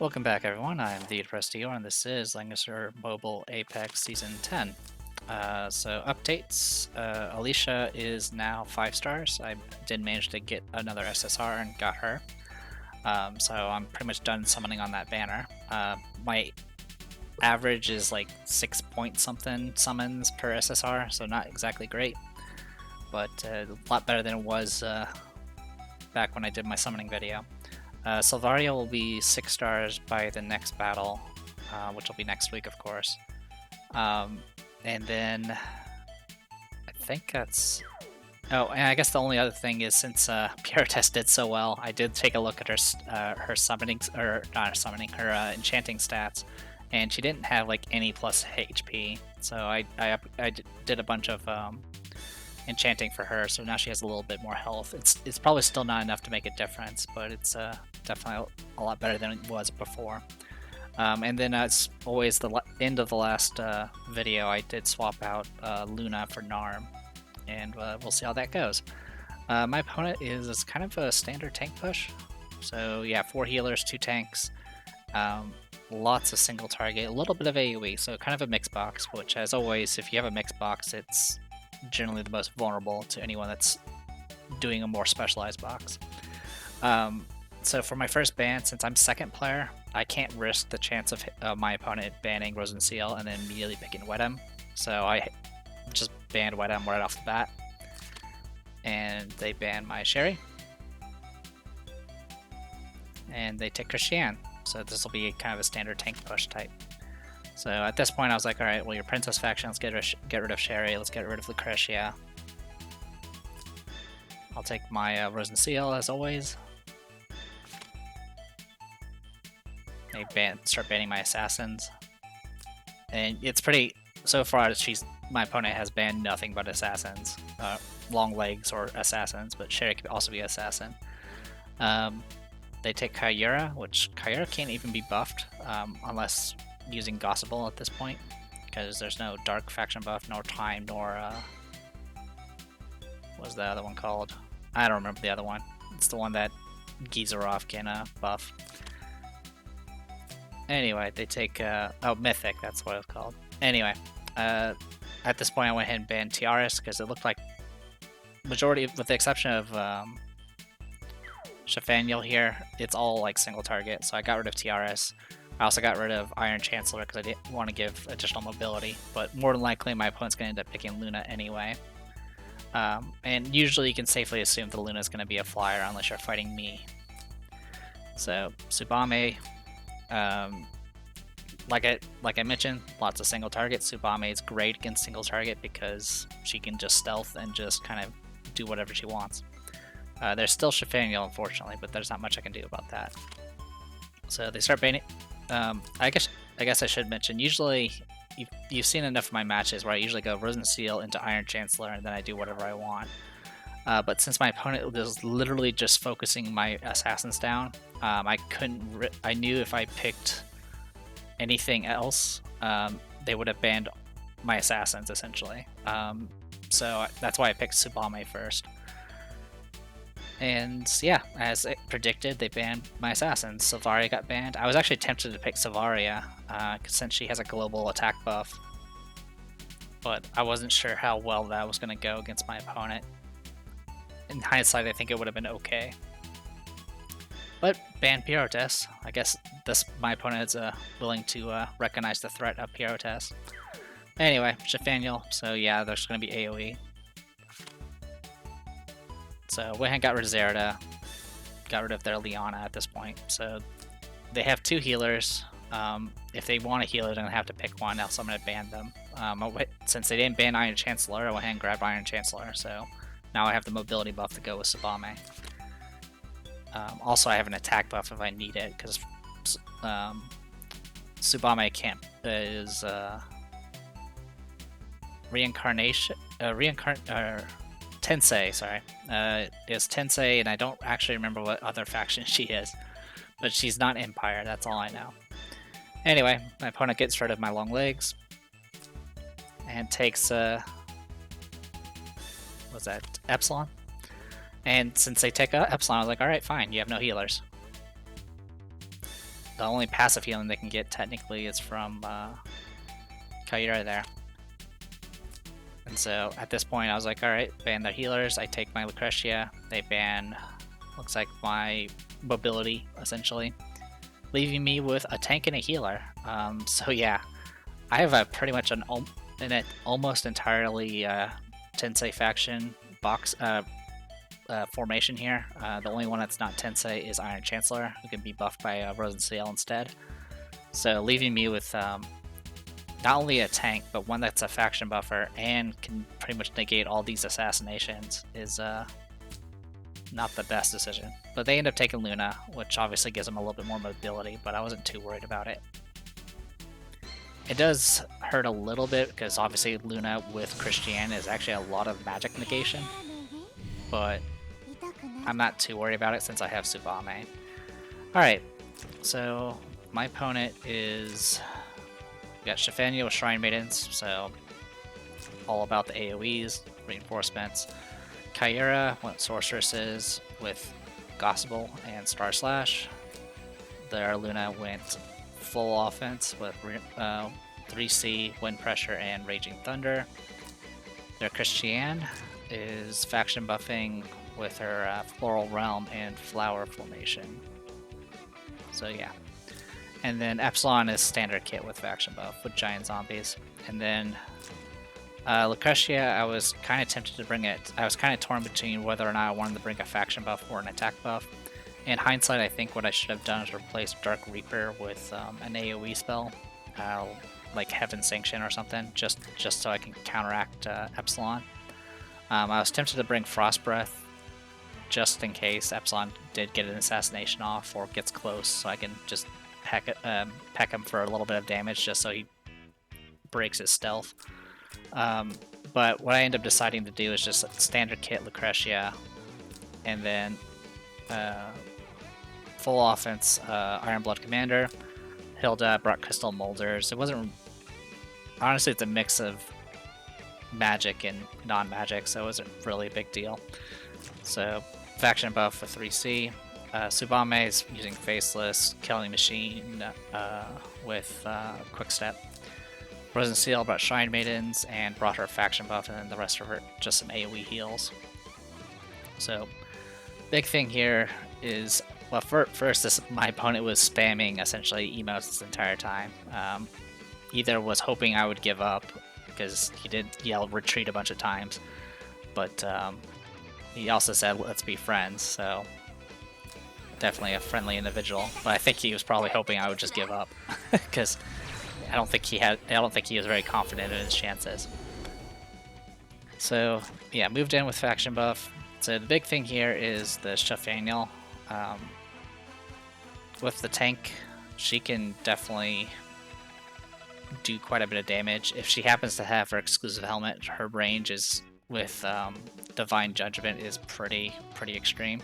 Welcome back, everyone. I'm the Depressed Eeyore, and this is Langrisser Mobile Apex Season 10. So updates. Alicia is now 5 stars. I did manage to get another SSR and got her. So I'm pretty much done summoning on that banner. My average is like 6 point something summons per SSR, so not exactly great, but a lot better than it was back when I did my summoning video. Silvaria will be 6 stars by the next battle, which will be next week, of course. And then I think that's... Oh, and I guess the only other thing is since Pure Test did so well, I did take a look at her summoning, or not her summoning, her enchanting stats, and she didn't have like any plus HP. So I did a bunch of enchanting for her, so now she has a little bit more health. It's probably still not enough to make a difference, but it's definitely a lot better than it was before. And then as always, the end of the last video, I did swap out Luna for Narm, and we'll see how that goes. My opponent is kind of a standard tank push, so yeah, 4 healers, 2 tanks, lots of single target, a little bit of AoE, so kind of a mixed box, which as always, if you have a mixed box, it's generally the most vulnerable to anyone that's doing a more specialized box. So for my first ban, since I'm second player, I can't risk the chance of my opponent banning Rosenseal and then immediately picking Wedem. So I just banned Wedem right off the bat. And they ban my Sherry. And they take Christiane. So this will be kind of a standard tank push type. So at this point I was like, alright, well, your Princess faction, let's get rid of Sherry, let's get rid of Lucretia. I'll take my Rosenseal as always. They start banning my assassins. And it's pretty... So far, my opponent has banned nothing but assassins. Long legs or assassins, but Sherry could also be an assassin. They take Kyura, which Kyura can't even be buffed unless using Gossipable at this point, because there's no Dark faction buff, nor Time, nor... what was the other one called? I don't remember the other one. It's the one that Gizarov can buff. Anyway, they take, oh, Mythic, that's what it's called. Anyway, at this point I went ahead and banned Tiaris, because it looked like majority, with the exception of Shafaniel here, it's all like single target, so I got rid of Tiaris. I also got rid of Iron Chancellor because I didn't want to give additional mobility, but more than likely my opponent's going to end up picking Luna anyway. And usually you can safely assume the Luna is going to be a flyer unless you're fighting me. So, Tsubame, like I mentioned, lots of single target. Tsubame is great against single target because she can just stealth and just kind of do whatever she wants. There's still Shafaniel, unfortunately, but there's not much I can do about that. So they start banning. I guess I should mention, usually you've seen enough of my matches where I usually go Rosenseal into Iron Chancellor and then I do whatever I want. But since my opponent was literally just focusing my assassins down, I knew if I picked anything else, they would have banned my assassins essentially. So that's why I picked Tsubame first. And yeah, as predicted, they banned my assassins. Silvaria got banned. I was actually tempted to pick Silvaria, since she has a global attack buff. But I wasn't sure how well that was going to go against my opponent. In hindsight, I think it would have been okay. But banned Pyrotes. I guess my opponent is willing to recognize the threat of Pyrotes. Anyway, Shafaniel. So yeah, there's going to be AoE. So went ahead and got rid of Zerida, got rid of their Liana at this point. So they have 2 healers. If they want a healer, they're going to have to pick one, else I'm going to ban them. Since they didn't ban Iron Chancellor, I went ahead and grabbed Iron Chancellor, so now I have the mobility buff to go with Tsubame. Also, I have an attack buff if I need it, because Tsubame is Tensei, sorry, is Tensei, and I don't actually remember what other faction she is, but she's not Empire, that's all I know. Anyway, my opponent gets rid of my long legs, and takes, what's that, Epsilon? And since they take Epsilon, I was like, alright, fine, you have no healers. the only passive healing they can get technically is from Kaira there. And so at this point I was like, alright, ban their healers, I take my Lucretia, they ban, looks like my mobility, essentially, leaving me with a tank and a healer. So yeah, I have a pretty much an almost entirely Tensei faction box formation here. The only one that's not Tensei is Iron Chancellor, who can be buffed by Rosenseal instead. So leaving me with not only a tank, but one that's a faction buffer and can pretty much negate all these assassinations is not the best decision. But they end up taking Luna, which obviously gives them a little bit more mobility, but I wasn't too worried about it. It does hurt a little bit, because obviously Luna with Christiane is actually a lot of magic negation, but I'm not too worried about it since I have Tsubame. Alright, so my opponent is... We got Shafania with Shrine Maidens, so all about the AoEs, reinforcements. Kaira went Sorceresses with Gospel and Star Slash. Their Luna went full offense with 3C, Wind Pressure, and Raging Thunder. Their Christiane is faction buffing with her Floral Realm and Flower Formation. So yeah. And then Epsilon is standard kit with faction buff with giant zombies. And then Lucretia, I was kind of tempted to bring it. I was kind of torn between whether or not I wanted to bring a faction buff or an attack buff. In hindsight, I think what I should have done is replace Dark Reaper with an AoE spell, like Heaven Sanction or something, just so I can counteract Epsilon. I was tempted to bring Frost Breath, just in case Epsilon did get an assassination off or gets close, so I can just peck him for a little bit of damage just so he breaks his stealth. But what I end up deciding to do is just standard kit Lucretia, and then full offense Iron Blood Commander. Hilda brought Crystal Molders. It wasn't... Honestly, it's a mix of magic and non-magic, so it wasn't really a big deal. So, faction buff for 3C. Tsubame is using Faceless, Killing Machine with Quick Step. Rosenseal brought Shrine Maidens and brought her faction buff, and then the rest of her just some AoE heals. So, big thing here is, well, first, my opponent was spamming essentially emotes this entire time. Either was hoping I would give up, because he did yell retreat a bunch of times, but he also said let's be friends, so definitely a friendly individual. But I think he was probably hoping I would just give up, because I don't think he was very confident in his chances. So yeah, moved in with faction buff. So the big thing here is the Shafaniel. With the tank, she can definitely do quite a bit of damage. If she happens to have her exclusive helmet, her range is with Divine Judgment is pretty extreme.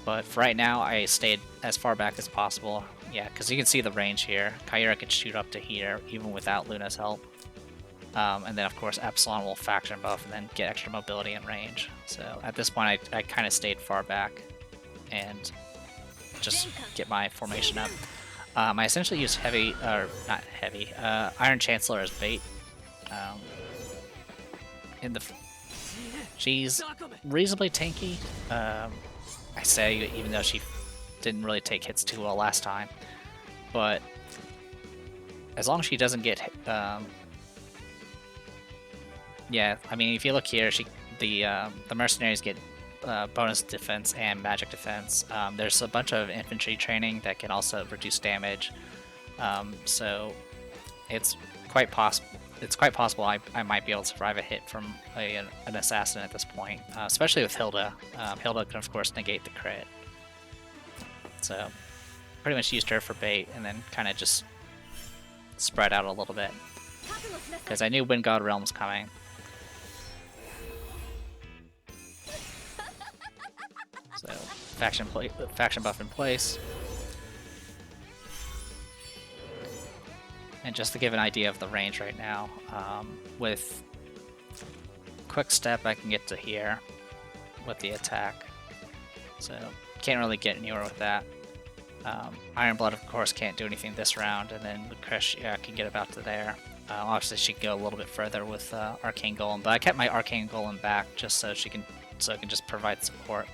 But for right now, I stayed as far back as possible. Yeah, because you can see the range here. Kaira can shoot up to here, even without Luna's help. And then, of course, Epsilon will faction buff and then get extra mobility and range. So at this point, I kind of stayed far back and just get my formation up. I essentially used Iron Chancellor as bait. She's reasonably tanky. I say, even though she didn't really take hits too well last time, but as long as she doesn't get yeah, I mean, if you look here, the mercenaries get bonus defense and magic defense. There's a bunch of infantry training that can also reduce damage, so it's quite possible. It's quite possible I might be able to survive a hit from an assassin at this point, especially with Hilda. Hilda can, of course, negate the crit. So, pretty much used her for bait and then kind of just spread out a little bit, because I knew Wind God Realm was coming. So, faction buff in place. And just to give an idea of the range right now, with Quick Step I can get to here with the attack. So can't really get anywhere with that. Iron Blood, of course, can't do anything this round, and then Lucretia can get about to there. Obviously, she can go a little bit further with Arcane Golem, but I kept my Arcane Golem back just so it can just provide support.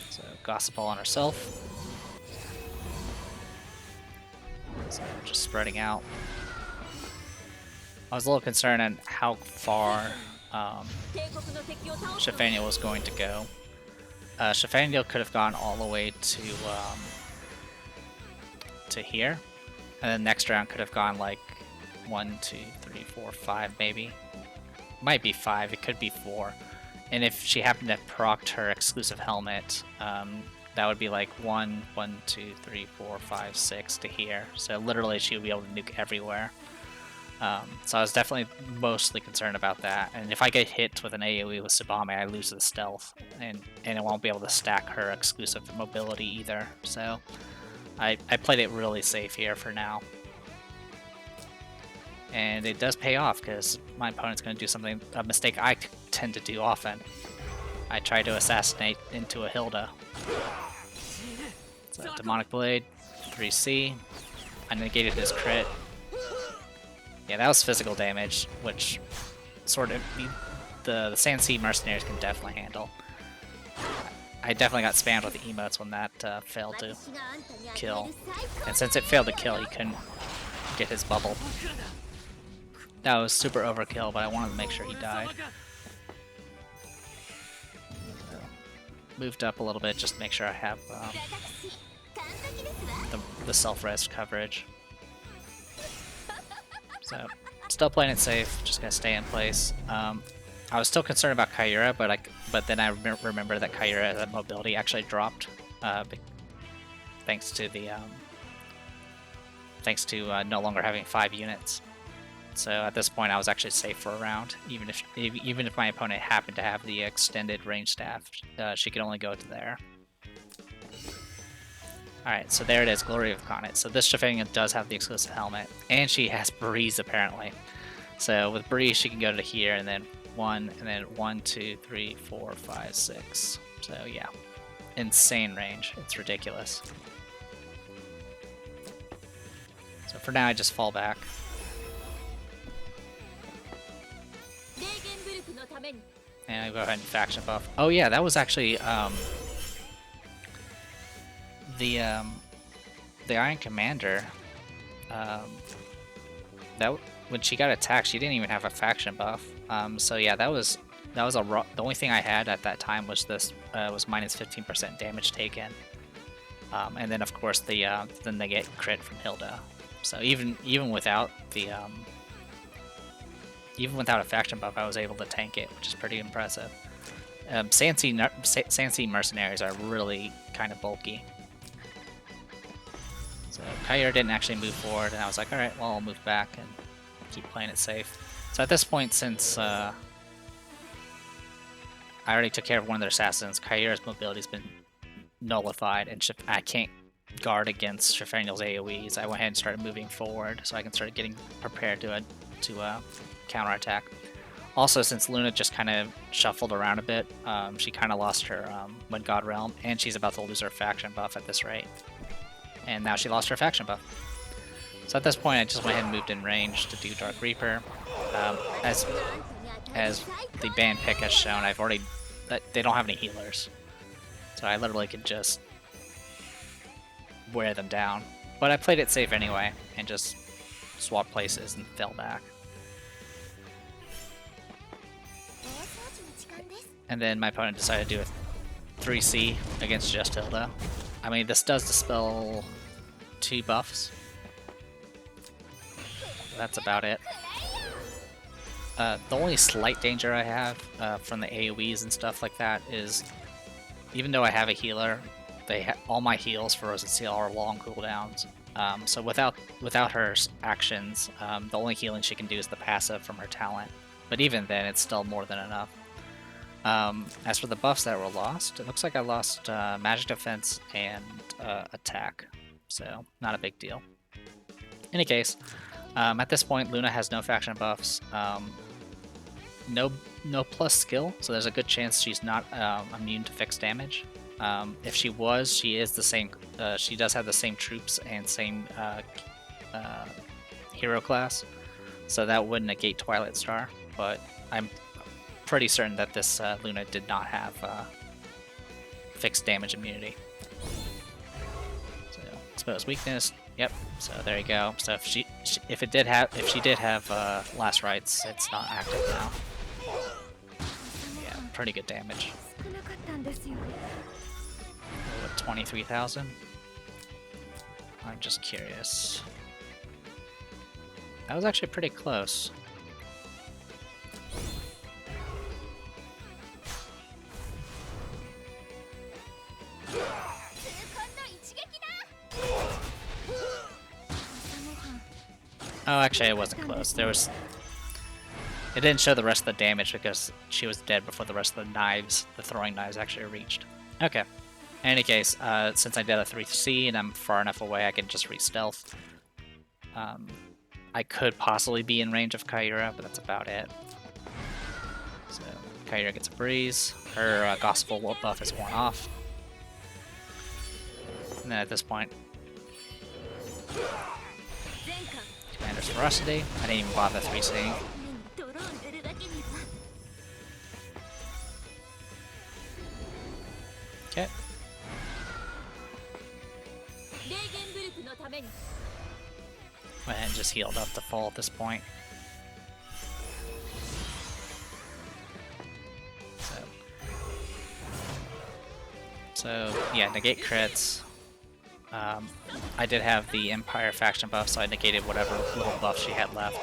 So Gossip Ball on herself. So just spreading out. I was a little concerned on how far Shafaniel was going to go. Shafaniel could have gone all the way to here, and then next round could have gone like 1, 2, 3, 4, 5 maybe. Might be 5, it could be 4. And if she happened to have procced her exclusive helmet, that would be like 1, 2, 3, 4, 5, 6 to here. So literally she would be able to nuke everywhere. So I was definitely mostly concerned about that. And if I get hit with an AoE with Tsubame, I lose the stealth, and I won't be able to stack her exclusive mobility either. So I played it really safe here for now. And it does pay off, because my opponent's going to do a mistake I tend to do often. I try to assassinate into a Hilda. So Demonic Blade, 3C. I negated his crit. Yeah, that was physical damage, which sort of the Sand Sea Mercenaries can definitely handle. I definitely got spammed with the emotes when that failed to kill. And since it failed to kill, he couldn't get his bubble. That was super overkill, but I wanted to make sure he died. So, moved up a little bit just to make sure I have the self-res coverage. So, still playing it safe, just gonna stay in place. I was still concerned about Kyura, but then I remember that Kyura's mobility actually dropped, thanks to no longer having 5 units. So at this point, I was actually safe for a round, even if my opponent happened to have the extended range staff, she could only go to there. Alright, so there it is, Glory of Conet. So this Shafaniel does have the exclusive helmet, and she has Breeze apparently. So with Breeze, she can go to here, and then 1, 2, 3, 4, 5, 6. So yeah, insane range. It's ridiculous. So for now, I just fall back. And I go ahead and faction buff. Oh yeah, that was actually the Iron Commander. That when she got attacked, she didn't even have a faction buff. So yeah, the only thing I had at that time was this was minus 15% damage taken, and then of course then they get crit from Hilda. So even without a faction buff, I was able to tank it, which is pretty impressive. Sand Sea Mercenaries are really kind of bulky. So Kyura didn't actually move forward, and I was like, alright, well, I'll move back and keep playing it safe. So at this point, since I already took care of one of their assassins, Kyura's mobility's been nullified, and I can't guard against Shafaniel's AoEs. I went ahead and started moving forward, so I can start getting prepared to counterattack. Also, since Luna just kind of shuffled around a bit, she kind of lost her Wind God Realm, and she's about to lose her faction buff at this rate. And now she lost her faction buff. So at this point, I just went ahead and moved in range to do Dark Reaper. As the band pick has shown, they don't have any healers, so I literally could just wear them down. But I played it safe anyway, and just swapped places and fell back. And then my opponent decided to do a 3C against just Hilda. I mean, this does dispel 2 buffs. That's about it. The only slight danger I have from the AoEs and stuff like that is, even though I have a healer, all my heals for Rose and Seal are long cooldowns. So without her actions, the only healing she can do is the passive from her talent. But even then, it's still more than enough. As for the buffs that were lost, it looks like I lost magic defense and attack, so not a big deal. In any case, at this point, Luna has no faction buffs, no plus skill, so there's a good chance she's not immune to fixed damage. If she was, she is the same. She does have the same troops and same hero class, so that would negate Twilight Star. But I'm pretty certain that this Luna did not have fixed damage immunity. So exposed weakness. Yep. So there you go. So if she did have last rites, it's not active now. Yeah, pretty good damage. What, 23,000? I'm just curious. That was actually pretty close. Oh, actually, it wasn't close. It didn't show the rest of the damage because she was dead before the rest of the throwing knives actually reached. Okay. In any case, since I did a 3C and I'm far enough away, I can just re-stealth. I could possibly be in range of Kyura, but that's about it. So, Kyura gets a breeze. Her Gospel buff is worn off. And then at this point, Commander's Ferocity. I didn't even bother 3C'ing. Okay. Went ahead and just healed up the full at this point. So yeah, negate crits. I did have the Empire faction buff, so I negated whatever little buff she had left.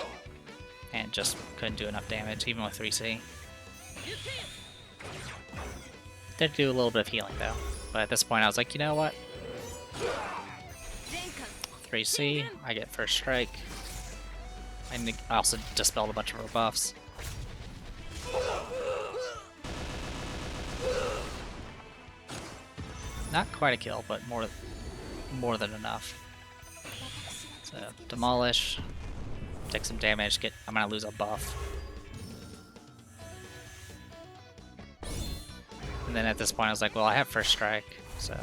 And just couldn't do enough damage, even with 3C. Did do a little bit of healing though. But at this point I was like, you know what? 3C, I get first strike. I also dispelled a bunch of her buffs. Not quite a kill, but more than enough. So demolish, take some damage. I'm gonna lose a buff, and then at this point I was like, well, I have first strike, so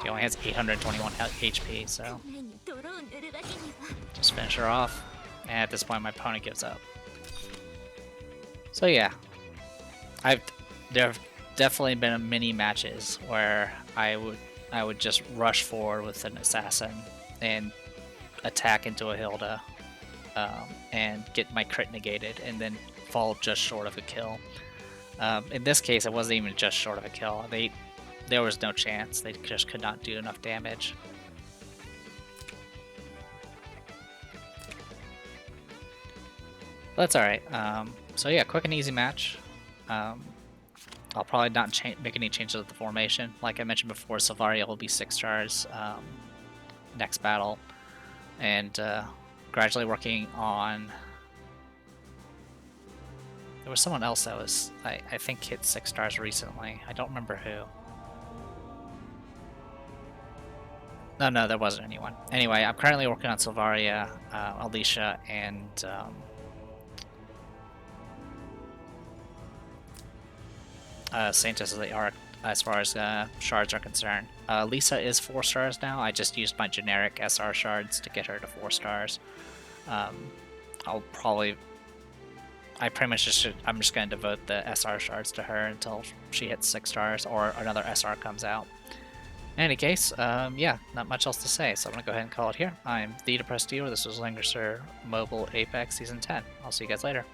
she only has 821 HP, so just finish her off. And at this point, my opponent gives up. So yeah, there have definitely been many matches where I would just rush forward with an assassin and attack into a Hilda and get my crit negated and then fall just short of a kill. In this case, it wasn't even just short of a kill. There was no chance. They just could not do enough damage. But that's alright. So yeah, quick and easy match. I'll probably not make any changes to the formation. Like I mentioned before, Silvaria will be 6 stars next battle. And gradually working on... There was someone else that was, I think, hit 6 stars recently. I don't remember who. No, there wasn't anyone. Anyway, I'm currently working on Silvaria, Alicia, and Saints as far as shards are concerned. Lisa is 4 stars now. I just used my generic SR shards to get her to 4 stars. I'm just going to devote the SR shards to her until she hits 6 stars or another SR comes out. In any case, yeah, not much else to say, so I'm going to go ahead and call it here. I'm the Depressed Dealer. This was Langrisser Mobile Apex Season 10. I'll see you guys later.